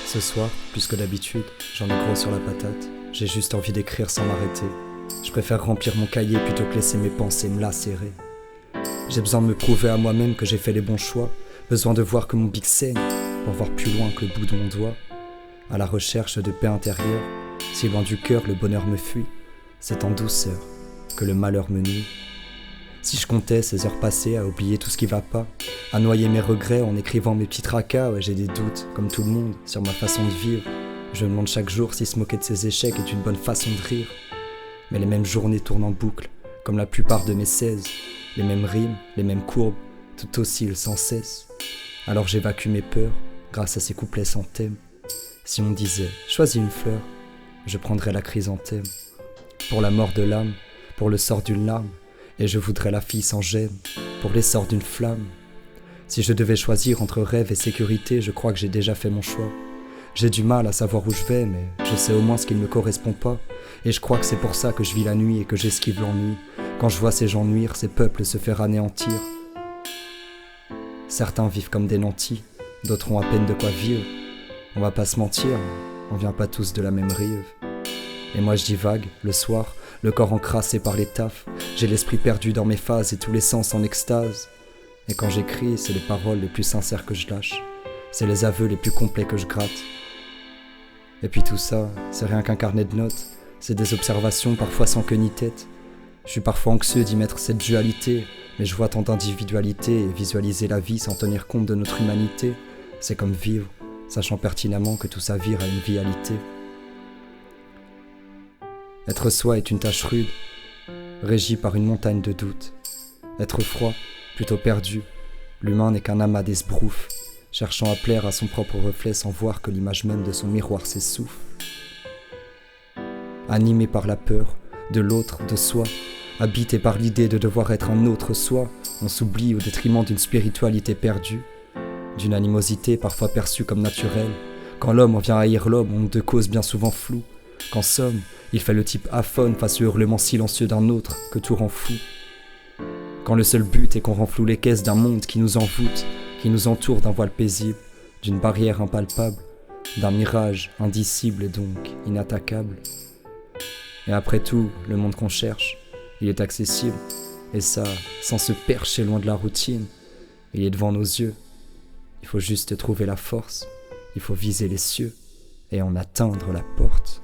Ce soir, plus que d'habitude, j'en ai gros sur la patate. J'ai juste envie d'écrire sans m'arrêter. Je préfère remplir mon cahier plutôt que laisser mes pensées me lacérer. J'ai besoin de me prouver à moi-même que j'ai fait les bons choix. Besoin de voir que mon bic saigne pour voir plus loin que le bout de mon doigt. À la recherche de paix intérieure, si loin du cœur le bonheur me fuit, c'est en douceur que le malheur me nuit. Si je comptais ces heures passées à oublier tout ce qui va pas, à noyer mes regrets en écrivant mes petits tracas, ouais, j'ai des doutes, comme tout le monde, sur ma façon de vivre. Je me demande chaque jour si se moquer de ses échecs est une bonne façon de rire. Mais les mêmes journées tournent en boucle, comme la plupart de mes 16. Les mêmes rimes, les mêmes courbes, tout oscille sans cesse. Alors j'évacue mes peurs, grâce à ces couplets sans thème. Si on me disait, choisis une fleur, je prendrais la chrysanthème. Pour la mort de l'âme, pour le sort d'une larme, et je voudrais la fille sans gêne, pour l'essor d'une flamme. Si je devais choisir entre rêve et sécurité, je crois que j'ai déjà fait mon choix. J'ai du mal à savoir où je vais, mais je sais au moins ce qui ne me correspond pas. Et je crois que c'est pour ça que je vis la nuit et que j'esquive l'ennui. Quand je vois ces gens nuire, ces peuples se faire anéantir. Certains vivent comme des nantis, d'autres ont à peine de quoi vivre. On va pas se mentir, on vient pas tous de la même rive. Et moi je divague, le soir, le corps encrassé par les tafs. J'ai l'esprit perdu dans mes phases et tous les sens en extase. Et quand j'écris, c'est les paroles les plus sincères que je lâche. C'est les aveux les plus complets que je gratte. Et puis tout ça, c'est rien qu'un carnet de notes. C'est des observations parfois sans queue ni tête. Je suis parfois anxieux d'y mettre cette dualité, mais je vois tant d'individualité et visualiser la vie sans tenir compte de notre humanité. C'est comme vivre, sachant pertinemment que tout ça vire à une vialité. Être soi est une tâche rude, régie par une montagne de doutes. Être froid, plutôt perdu, l'humain n'est qu'un amas d'esbroufs, cherchant à plaire à son propre reflet sans voir que l'image même de son miroir s'essouffle. Animé par la peur de l'autre, de soi, habité par l'idée de devoir être un autre soi, on s'oublie au détriment d'une spiritualité perdue, d'une animosité parfois perçue comme naturelle. Quand l'homme en vient à haïr l'homme, on de causes bien souvent floues. Qu'en somme, il fait le type aphone face au hurlement silencieux d'un autre que tout rend fou. Quand le seul but est qu'on renfloue les caisses d'un monde qui nous envoûte, qui nous entoure d'un voile paisible, d'une barrière impalpable, d'un mirage indicible et donc inattaquable. Et après tout, le monde qu'on cherche, il est accessible, et ça, sans se percher loin de la routine. Il est devant nos yeux. Il faut juste trouver la force, il faut viser les cieux et en atteindre la porte.